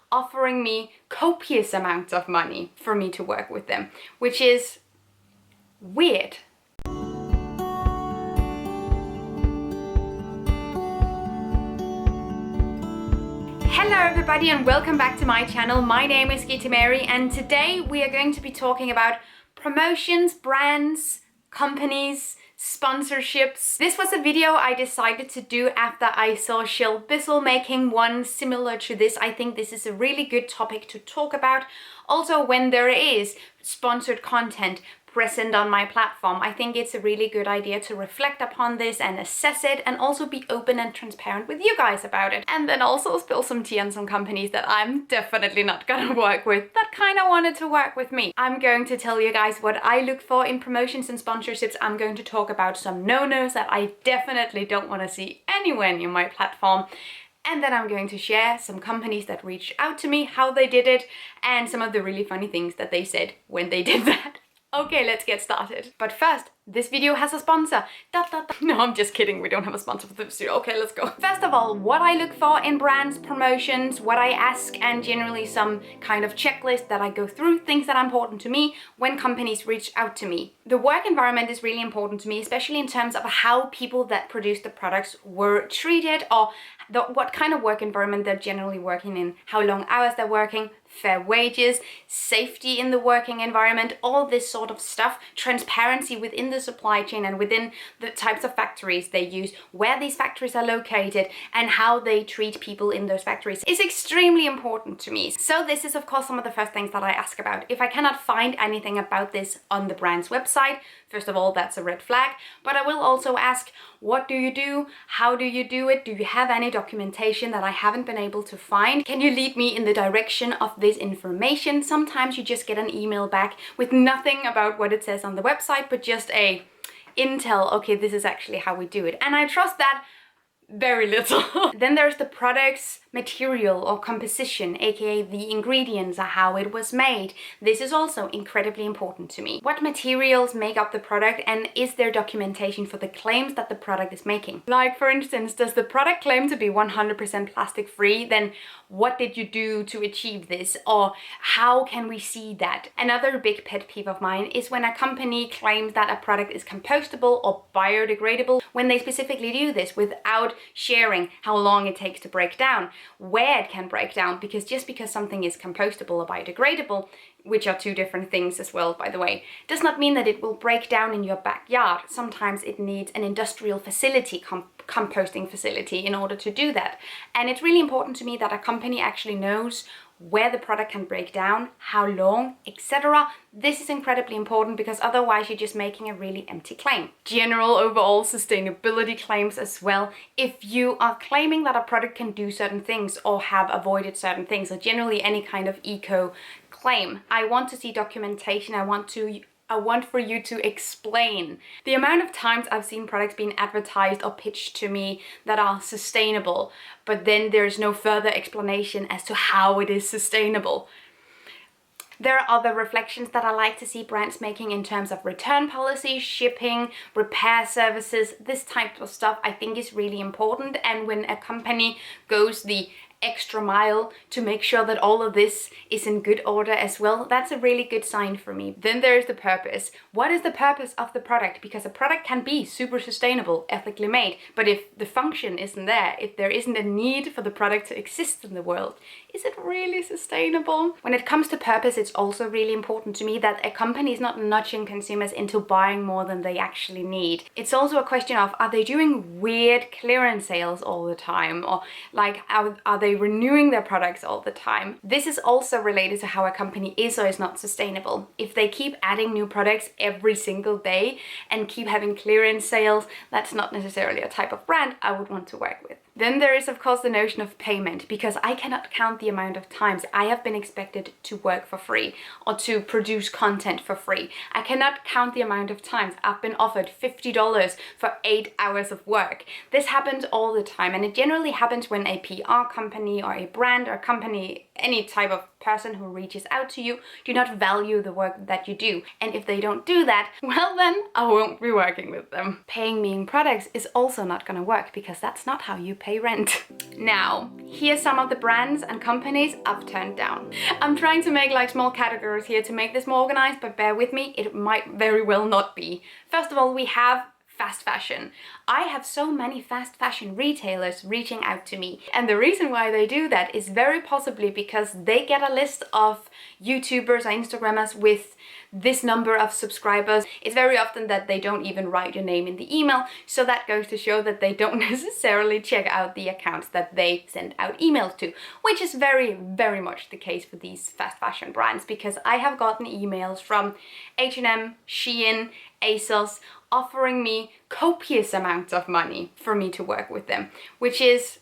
offering me copious amounts of money for me to work with them, which is weird. Hello everybody and welcome back to my channel. My name is Gitte Mary and today we are going to be talking about promotions, brands, companies, sponsorships. This was a video I decided to do after I saw Shell Bissell making one similar to this. I think this is a really good topic to talk about. Also, when there is sponsored content present on my platform, I think it's a really good idea to reflect upon this and assess it and also be open and transparent with you guys about it. And then also spill some tea on some companies that I'm definitely not gonna work with that kind of wanted to work with me. I'm going to tell you guys what I look for in promotions and sponsorships. I'm going to talk about some no-nos that I definitely don't want to see anywhere near my platform. And then I'm going to share some companies that reached out to me, how they did it, and some of the really funny things that they said when they did that. Okay, let's get started. But first, this video has a sponsor. No, I'm just kidding. We don't have a sponsor for this video. Okay, let's go. First of all, what I look for in brands, promotions, what I ask, and generally some kind of checklist that I go through, things that are important to me when companies reach out to me. The work environment is really important to me, especially in terms of how people that produce the products were treated, or what kind of work environment they're generally working in, how long hours they're working, fair wages, safety in the working environment, all this sort of stuff, transparency within the supply chain and within the types of factories they use, where these factories are located, and how they treat people in those factories is extremely important to me. So this is of course some of the first things that I ask about. If I cannot find anything about this on the brand's website, first of all, that's a red flag, but I will also ask, what do you do? How do you do it? Do you have any documentation that I haven't been able to find? Can you lead me in the direction of this information? Sometimes you just get an email back with nothing about what it says on the website, but just a intel, okay, this is actually how we do it. And I trust that very little. Then there's the product's material or composition, aka the ingredients or how it was made. This is also incredibly important to me. What materials make up the product, and is there documentation for the claims that the product is making? Like for instance, does the product claim to be 100% plastic free? Then what did you do to achieve this? Or how can we see that? Another big pet peeve of mine is when a company claims that a product is compostable or biodegradable, when they specifically do this without sharing how long it takes to break down, where it can break down, because just because something is compostable or biodegradable, which are two different things as well, by the way, does not mean that it will break down in your backyard. Sometimes it needs an industrial facility, composting facility, in order to do that. And it's really important to me that a company actually knows where the product can break down, how long, etc. This is incredibly important because otherwise you're just making a really empty claim. General overall sustainability claims as well. If you are claiming that a product can do certain things or have avoided certain things, or generally any kind of eco claim, I want to see documentation. I want for you to explain. The amount of times I've seen products being advertised or pitched to me that are sustainable, but then there's no further explanation as to how it is sustainable. There are other reflections that I like to see brands making in terms of return policies, shipping, repair services. This type of stuff I think is really important. And when a company goes the extra mile to make sure that all of this is in good order as well, that's a really good sign for me. Then there is the purpose. What is the purpose of the product? Because a product can be super sustainable, ethically made, but if the function isn't there, if there isn't a need for the product to exist in the world, is it really sustainable? When it comes to purpose, it's also really important to me that a company is not nudging consumers into buying more than they actually need. It's also a question of, are they doing weird clearance sales all the time? Or like, are they renewing their products all the time? This is also related to how a company is or is not sustainable. If they keep adding new products every single day and keep having clearance sales, that's not necessarily a type of brand I would want to work with. Then there is of course the notion of payment, because I cannot count the amount of times I have been expected to work for free or to produce content for free. I cannot count the amount of times I've been offered $50 for 8 hours of work. This happens all the time, and it generally happens when a PR company or a brand or company any type of person who reaches out to you do not value the work that you do. And if they don't do that, well then I won't be working with them. Paying me in products is also not gonna work because that's not how you pay rent. Now, here's some of the brands and companies I've turned down. I'm trying to make like small categories here to make this more organized, but bear with me, it might very well not be. First of all, we have fast fashion. I have so many fast fashion retailers reaching out to me, and the reason why they do that is very possibly because they get a list of YouTubers or Instagrammers with this number of subscribers. It's very often that they don't even write your name in the email, so that goes to show that they don't necessarily check out the accounts that they send out emails to, which is very, very much the case for these fast fashion brands, because I have gotten emails from H&M, Shein, ASOS, offering me copious amounts of money for me to work with them, which is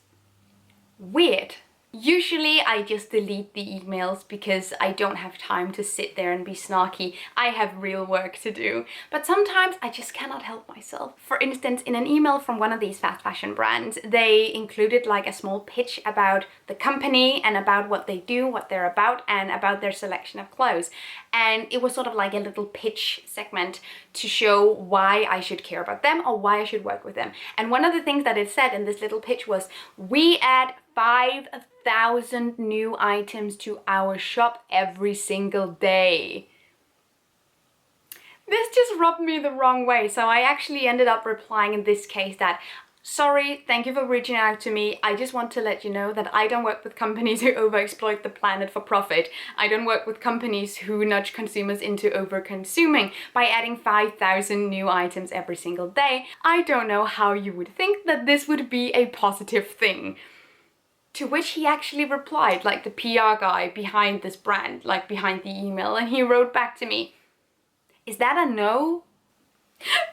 weird. Usually I just delete the emails because I don't have time to sit there and be snarky. I have real work to do. But sometimes I just cannot help myself. For instance, in an email from one of these fast fashion brands, they included like a small pitch about the company and about what they do, what they're about, and about their selection of clothes. And it was sort of like a little pitch segment to show why I should care about them or why I should work with them. And one of the things that it said in this little pitch was, we add 5,000 new items to our shop every single day. This just rubbed me the wrong way, so I actually ended up replying in this case that, sorry, thank you for reaching out to me. I just want to let you know that I don't work with companies who overexploit the planet for profit. I don't work with companies who nudge consumers into over-consuming by adding 5,000 new items every single day. I don't know how you would think that this would be a positive thing. To which he actually replied, like the PR guy behind this brand, like behind the email, and he wrote back to me, is that a no?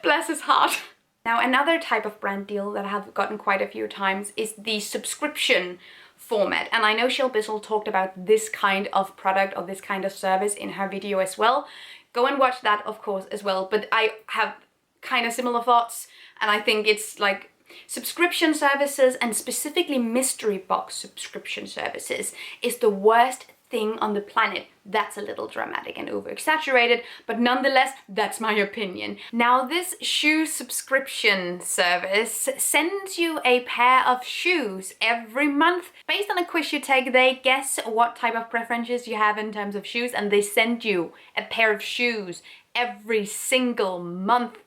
Bless his heart. Now, another type of brand deal that I have gotten quite a few times is the subscription format. And I know Shell Bissell talked about this kind of product or this kind of service in her video as well. Go and watch that, of course, as well. But I have kind of similar thoughts, and I think it's like subscription services, and specifically mystery box subscription services, is the worst thing on the planet. That's a little dramatic and over-exaggerated, but nonetheless, that's my opinion. Now, this shoe subscription service sends you a pair of shoes every month. Based on a quiz you take, they guess what type of preferences you have in terms of shoes, and they send you a pair of shoes every single month.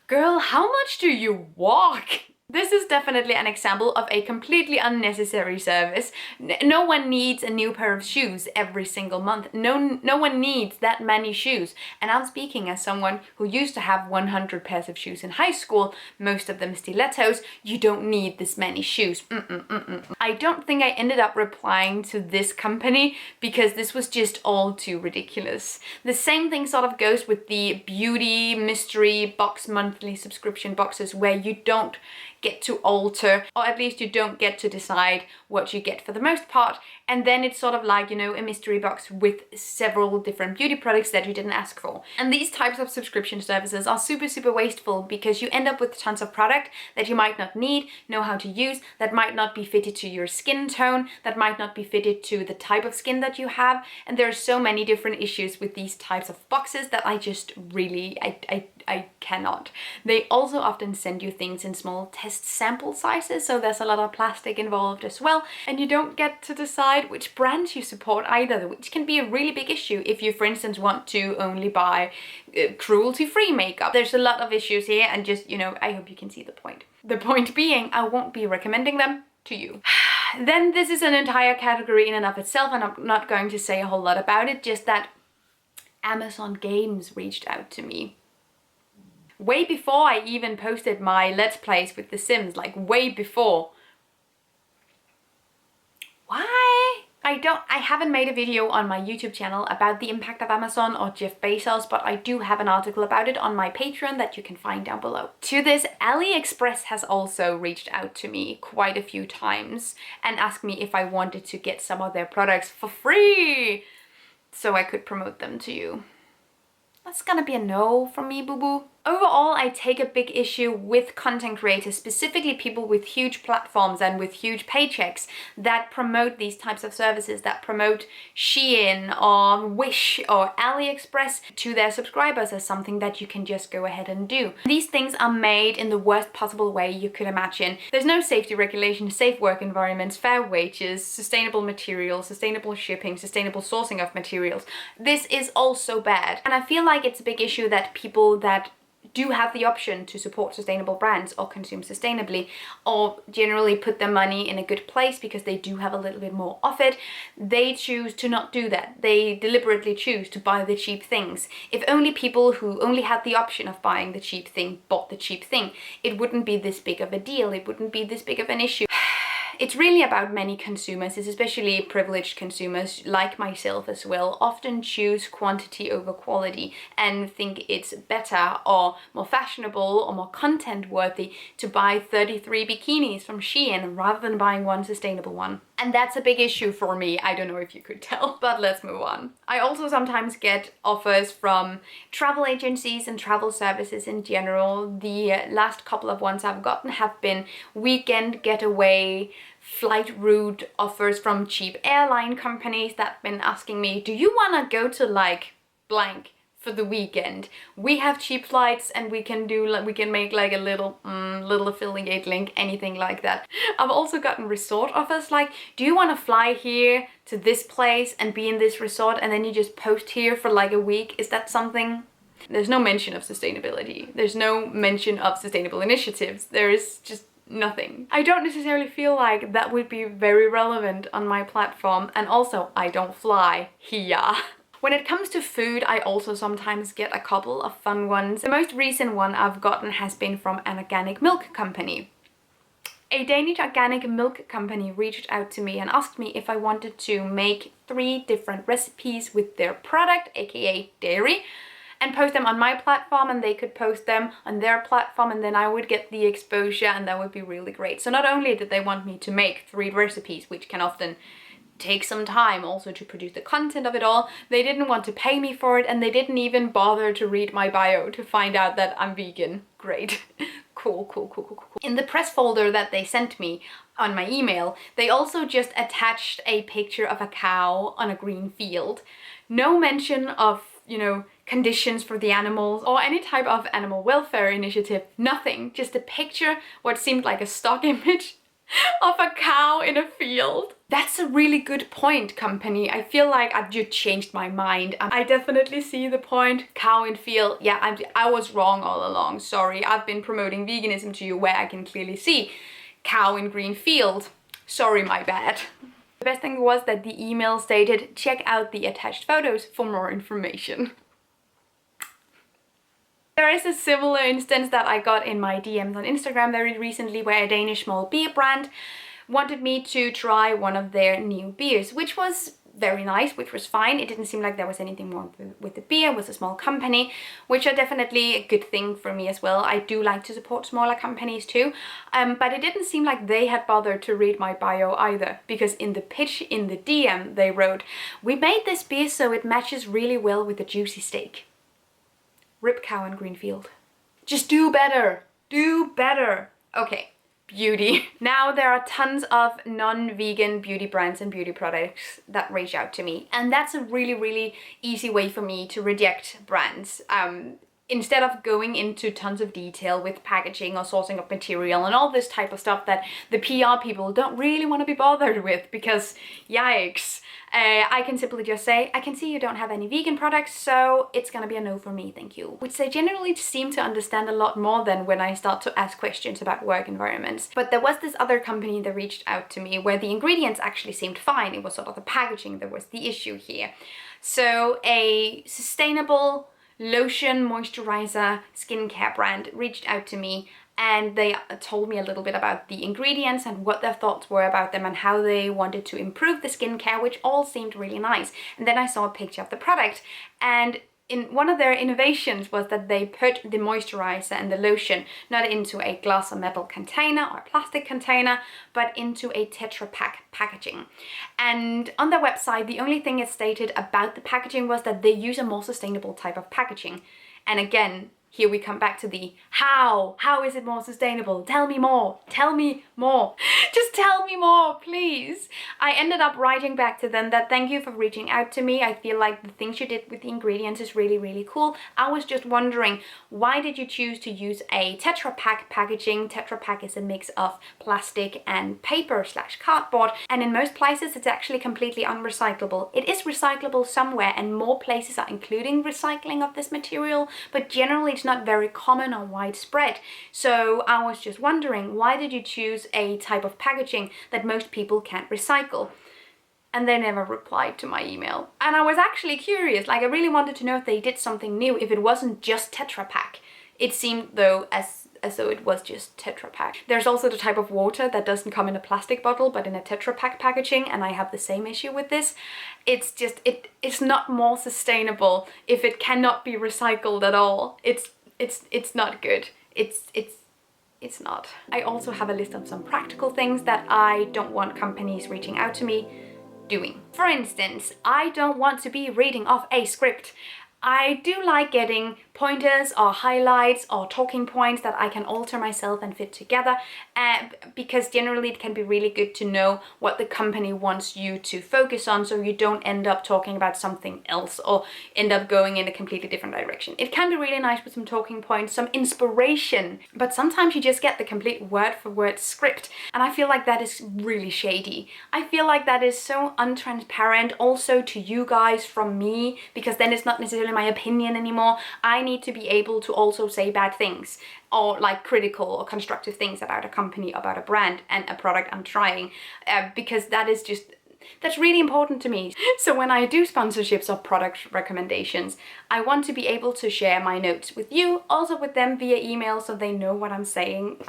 Girl, how much do you walk? This is definitely an example of a completely unnecessary service. No one needs a new pair of shoes every single month. No one needs that many shoes. And I'm speaking as someone who used to have 100 pairs of shoes in high school, most of them stilettos. You don't need this many shoes. I don't think I ended up replying to this company because this was just all too ridiculous. The same thing sort of goes with the beauty mystery box monthly subscription boxes, where you don't get to alter, or at least you don't get to decide what you get for the most part. And then it's sort of like, you know, a mystery box with several different beauty products that you didn't ask for. And these types of subscription services are super, super wasteful because you end up with tons of product that you might not need, know how to use, that might not be fitted to your skin tone, that might not be fitted to the type of skin that you have. And there are so many different issues with these types of boxes that I just really, I cannot. They also often send you things in small test sample sizes, so there's a lot of plastic involved as well, and you don't get to decide which brands you support either, which can be a really big issue if you, for instance, want to only buy cruelty-free makeup. There's a lot of issues here, and just, you know, I hope you can see the point. The point being, I won't be recommending them to you. Then this is an entire category in and of itself, and I'm not going to say a whole lot about it, just that Amazon Games reached out to me. Way before I even posted my Let's Plays with The Sims, like way before. Why? I haven't made a video on my YouTube channel about the impact of Amazon or Jeff Bezos, but I do have an article about it on my Patreon that you can find down below. To this, AliExpress has also reached out to me quite a few times and asked me if I wanted to get some of their products for free so I could promote them to you. That's gonna be a no from me, boo-boo. Overall, I take a big issue with content creators, specifically people with huge platforms and with huge paychecks that promote these types of services, that promote Shein or Wish or AliExpress to their subscribers as something that you can just go ahead and do. These things are made in the worst possible way you could imagine. There's no safety regulation, safe work environments, fair wages, sustainable materials, sustainable shipping, sustainable sourcing of materials. This is all so bad. And I feel like it's a big issue that people that do have the option to support sustainable brands or consume sustainably or generally put their money in a good place because they do have a little bit more of it, they choose to not do that. They deliberately choose to buy the cheap things. If only people who only had the option of buying the cheap thing bought the cheap thing, it wouldn't be this big of a deal. It wouldn't be this big of an issue. It's really about many consumers, especially privileged consumers like myself as well, often choose quantity over quality and think it's better or more fashionable or more content worthy to buy 33 bikinis from Shein rather than buying one sustainable one. And that's a big issue for me. I don't know if you could tell, but let's move on. I also sometimes get offers from travel agencies and travel services in general. The last couple of ones I've gotten have been weekend getaway flight route offers from cheap airline companies that have been asking me, do you want to go to like blank for the weekend? We have cheap flights and we can make like a little affiliate link, anything like that. I've also gotten resort offers like, do you want to fly here to this place and be in this resort and then you just post here for like a week? Is that something? There's no mention of sustainability. There's no mention of sustainable initiatives. There is just nothing. I don't necessarily feel like that would be very relevant on my platform, and also I don't fly here. When it comes to food, I also sometimes get a couple of fun ones. The most recent one I've gotten has been from an organic milk company. A Danish organic milk company reached out to me and asked me if I wanted to make 3 different recipes with their product, aka dairy, and post them on my platform and they could post them on their platform and then I would get the exposure and that would be really great. So not only did they want me to make 3 recipes, which can often take some time also to produce the content of it all, they didn't want to pay me for it and they didn't even bother to read my bio to find out that I'm vegan. Great. Cool. In the press folder that they sent me on my email, they also just attached a picture of a cow on a green field. No mention of, conditions for the animals or any type of animal welfare initiative, nothing. Just a picture, what seemed like a stock image of a cow in a field. That's a really good point, company. I feel like I've just changed my mind. I definitely see the point. Cow in field. Yeah, I was wrong all along. Sorry, I've been promoting veganism to you where I can clearly see cow in green field. Sorry, my bad. The best thing was that the email stated, check out the attached photos for more information. There is a similar instance that I got in my DMs on Instagram very recently where a Danish small beer brand wanted me to try one of their new beers, which was very nice, which was fine. It didn't seem like there was anything wrong with the beer. It was a small company, which are definitely a good thing for me as well. I do like to support smaller companies too, but it didn't seem like they had bothered to read my bio either, because in the pitch in the DM they wrote, we made this beer so it matches really well with the juicy steak. Rip cow in Greenfield. Just do better. Do better. Okay, beauty. Now there are tons of non-vegan beauty brands and beauty products that reach out to me. And that's a really, really easy way for me to reject brands. Instead of going into tons of detail with packaging or sourcing of material and all this type of stuff that the PR people don't really want to be bothered with because yikes. I can simply just say, I can see you don't have any vegan products, so it's gonna be a no for me, thank you. Which they generally seem to understand a lot more than when I start to ask questions about work environments. But there was this other company that reached out to me where the ingredients actually seemed fine. It was sort of the packaging that was the issue here. So a sustainable lotion, moisturizer, skincare brand reached out to me and they told me a little bit about the ingredients and what their thoughts were about them and how they wanted to improve the skincare, which all seemed really nice. And then I saw a picture of the product, and in one of their innovations was that they put the moisturizer and the lotion not into a glass or metal container or a plastic container, but into a Tetra Pak packaging. And on their website, the only thing it stated about the packaging was that they use a more sustainable type of packaging. And again, here we come back to the how. How is it more sustainable? Tell me more. Tell me more. Just tell me more, please. I ended up writing back to them that thank you for reaching out to me. I feel like the things you did with the ingredients is really, really cool. I was just wondering, why did you choose to use a Tetra Pak packaging? Tetra Pak is a mix of plastic and paper / cardboard. And in most places, it's actually completely unrecyclable. It is recyclable somewhere, and more places are including recycling of this material, but generally it's not very common or widespread. So I was just wondering, why did you choose a type of packaging that most people can't recycle? And they never replied to my email. And I was actually curious, like I really wanted to know if they did something new, if it wasn't just Tetra Pak. It seemed though as though it was just Tetra Pak. There's also the type of water that doesn't come in a plastic bottle but in a Tetra Pak packaging, and I have the same issue with this. It's just, it's not more sustainable if it cannot be recycled at all. It's not good. It's not. I also have a list of some practical things that I don't want companies reaching out to me doing. For instance, I don't want to be reading off a script. I do like getting pointers or highlights or talking points that I can alter myself and fit together, because generally it can be really good to know what the company wants you to focus on, so you don't end up talking about something else or end up going in a completely different direction. It can be really nice with some talking points, some inspiration, but sometimes you just get the complete word for word script, and I feel like that is really shady. I feel like that is so untransparent also to you guys from me, because then it's not necessarily my opinion anymore. I need to be able to also say bad things or like critical or constructive things about a company, about a brand and a product I'm trying, because that's really important to me. So when I do sponsorships or product recommendations, I want to be able to share my notes with you, also with them via email, so they know what I'm saying,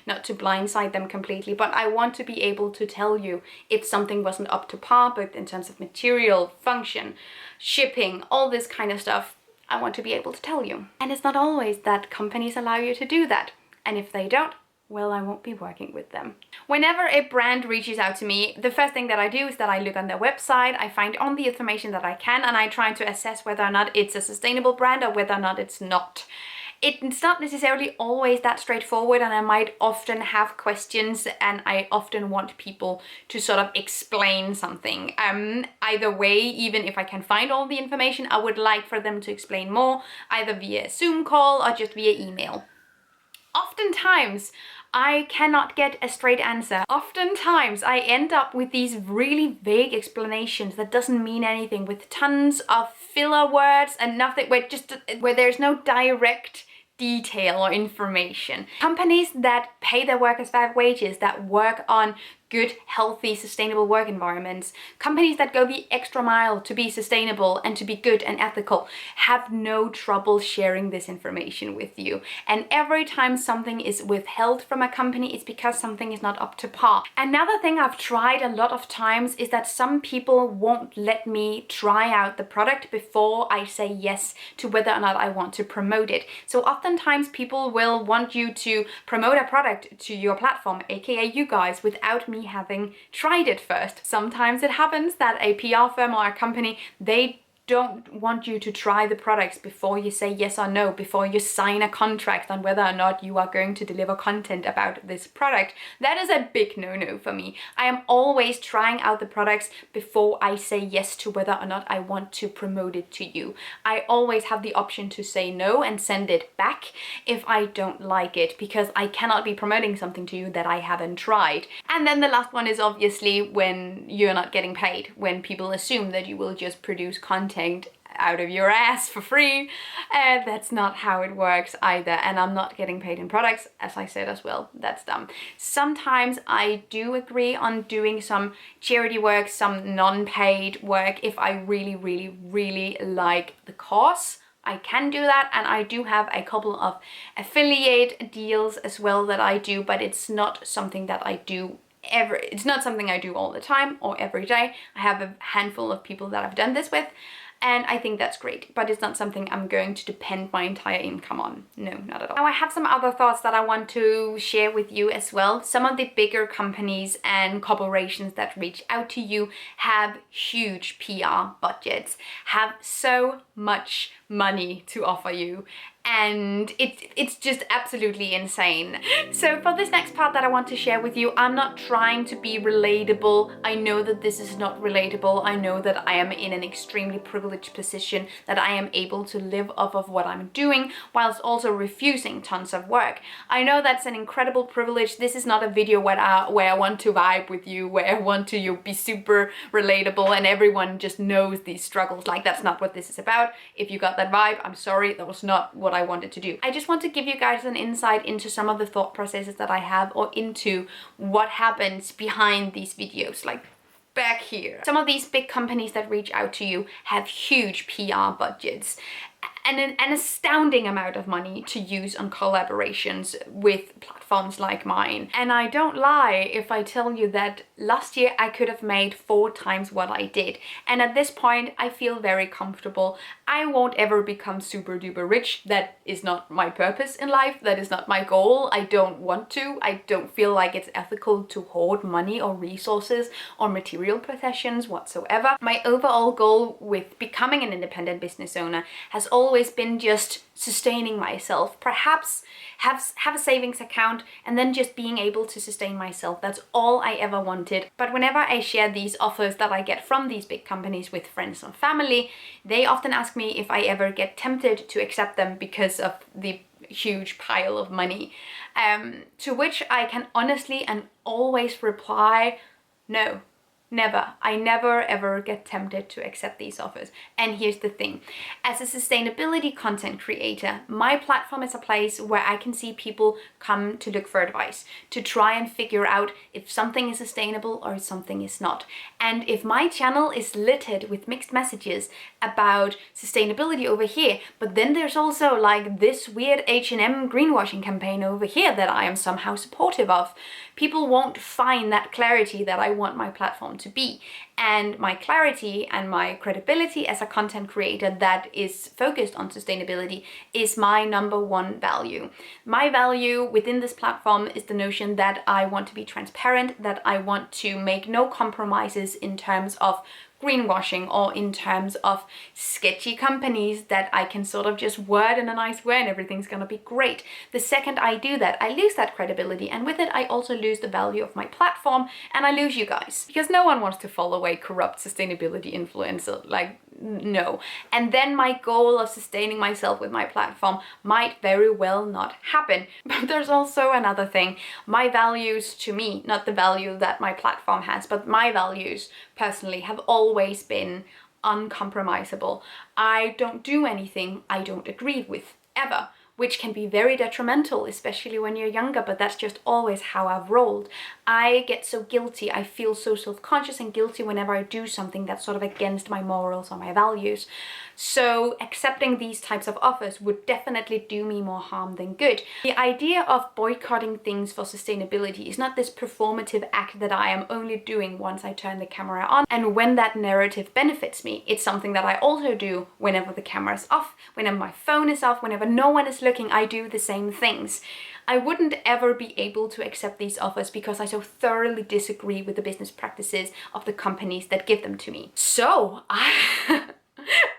not to blindside them completely, but I want to be able to tell you if something wasn't up to par, but in terms of material, function, shipping, all this kind of stuff, I want to be able to tell you. And it's not always that companies allow you to do that. And if they don't, well, I won't be working with them. Whenever a brand reaches out to me, the first thing that I do is that I look on their website, I find all the information that I can, and I try to assess whether or not it's a sustainable brand or whether or not it's not. It's not necessarily always that straightforward, and I might often have questions, and I often want people to sort of explain something. Either way, even if I can find all the information, I would like for them to explain more, either via Zoom call or just via email. Oftentimes, I cannot get a straight answer. Oftentimes, I end up with these really vague explanations that doesn't mean anything, with tons of filler words and nothing, where there's no direct detail or information. Companies that pay their workers fair wages, that work on good, healthy, sustainable work environments, companies that go the extra mile to be sustainable and to be good and ethical, have no trouble sharing this information with you. And every time something is withheld from a company, it's because something is not up to par. Another thing I've tried a lot of times is that some people won't let me try out the product before I say yes to whether or not I want to promote it. So oftentimes people will want you to promote a product to your platform, aka you guys, without me having tried it first. Sometimes it happens that a PR firm or a company, they don't want you to try the products before you say yes or no, before you sign a contract on whether or not you are going to deliver content about this product. That is a big no-no for me. I am always trying out the products before I say yes to whether or not I want to promote it to you. I always have the option to say no and send it back if I don't like it, because I cannot be promoting something to you that I haven't tried. And then the last one is obviously when you're not getting paid, when people assume that you will just produce content out of your ass for free. That's not how it works either, and I'm not getting paid in products, as I said as well. That's dumb. Sometimes I do agree on doing some charity work, some non-paid work, if I really, really, really like the cause. I can do that, and I do have a couple of affiliate deals as well that I do, but it's not something that I do it's not something I do all the time or every day. I have a handful of people that I've done this with, and I think that's great, but it's not something I'm going to depend my entire income on. No, not at all. Now I have some other thoughts that I want to share with you as well. Some of the bigger companies and corporations that reach out to you have huge PR budgets, have so much money to offer you, and it's just absolutely insane. So for this next part that I want to share with you, I'm not trying to be relatable. I know that this is not relatable. I know that I am in an extremely privileged position, that I am able to live off of what I'm doing whilst also refusing tons of work. I know that's an incredible privilege. This is not a video where I want to vibe with you, where I want to be super relatable and everyone just knows these struggles. Like, that's not what this is about. If you got that vibe, I'm sorry, that was not what I wanted to do. I just want to give you guys an insight into some of the thought processes that I have, or into what happens behind these videos, like back here. Some of these big companies that reach out to you have huge PR budgets and an astounding amount of money to use on collaborations with platforms like mine. And I don't lie if I tell you that last year I could have made 4 times what I did. And at this point, I feel very comfortable. I won't ever become super duper rich. That is not my purpose in life. That is not my goal. I don't want to. I don't feel like it's ethical to hoard money or resources or material possessions whatsoever. My overall goal with becoming an independent business owner has always been just sustaining myself, perhaps have a savings account, and then just being able to sustain myself. That's all I ever wanted. But whenever I share these offers that I get from these big companies with friends and family, they often ask me if I ever get tempted to accept them because of the huge pile of money, to which I can honestly and always reply, no. Never. I never ever get tempted to accept these offers. And here's the thing. As a sustainability content creator, my platform is a place where I can see people come to look for advice, to try and figure out if something is sustainable or if something is not. And if my channel is littered with mixed messages about sustainability over here, but then there's also like this weird H&M greenwashing campaign over here that I am somehow supportive of, people won't find that clarity that I want my platform to be. And my clarity and my credibility as a content creator that is focused on sustainability is my #1 value. My value within this platform is the notion that I want to be transparent, that I want to make no compromises in terms of greenwashing or in terms of sketchy companies that I can sort of just word in a nice way and everything's gonna be great. The second I do that, I lose that credibility, and with it I also lose the value of my platform, and I lose you guys, because no one wants to follow a corrupt sustainability influencer. Like, no. And then my goal of sustaining myself with my platform might very well not happen. But there's also another thing. My values to me, not the value that my platform has, but my values personally have always been uncompromisable. I don't do anything I don't agree with, ever, which can be very detrimental, especially when you're younger, but that's just always how I've rolled. I get so guilty, I feel so self-conscious and guilty whenever I do something that's sort of against my morals or my values. So accepting these types of offers would definitely do me more harm than good. The idea of boycotting things for sustainability is not this performative act that I am only doing once I turn the camera on and when that narrative benefits me. It's something that I also do whenever the camera is off, whenever my phone is off, whenever no one is looking, I do the same things. I wouldn't ever be able to accept these offers because I so thoroughly disagree with the business practices of the companies that give them to me. So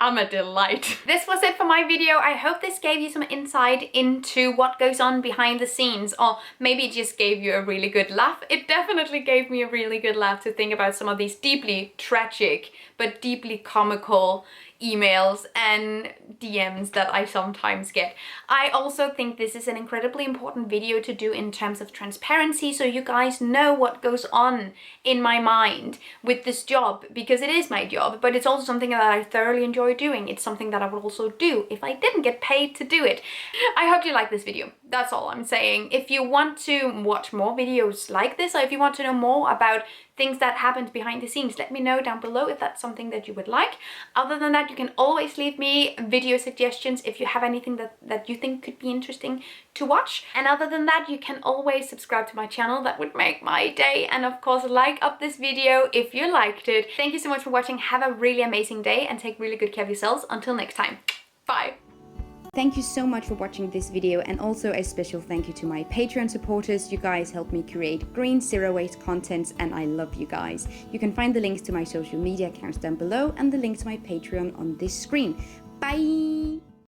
I'm a delight. This was it for my video. I hope this gave you some insight into what goes on behind the scenes, or maybe it just gave you a really good laugh. It definitely gave me a really good laugh to think about some of these deeply tragic but deeply comical emails and DMs that I sometimes get. I also think this is an incredibly important video to do in terms of transparency, so you guys know what goes on in my mind with this job, because it is my job, but it's also something that I thoroughly enjoy doing. It's something that I would also do if I didn't get paid to do it. I hope you like this video. That's all I'm saying. If you want to watch more videos like this, or if you want to know more about things that happened behind the scenes, let me know down below if that's something that you would like. Other than that, you can always leave me video suggestions if you have anything that you think could be interesting to watch. And other than that, you can always subscribe to my channel. That would make my day. And of course, like up this video if you liked it. Thank you so much for watching. Have a really amazing day and take really good care of yourselves. Until next time, bye. Thank you so much for watching this video, and also a special thank you to my Patreon supporters. You guys help me create green, zero-waste contents, and I love you guys. You can find the links to my social media accounts down below and the link to my Patreon on this screen. Bye!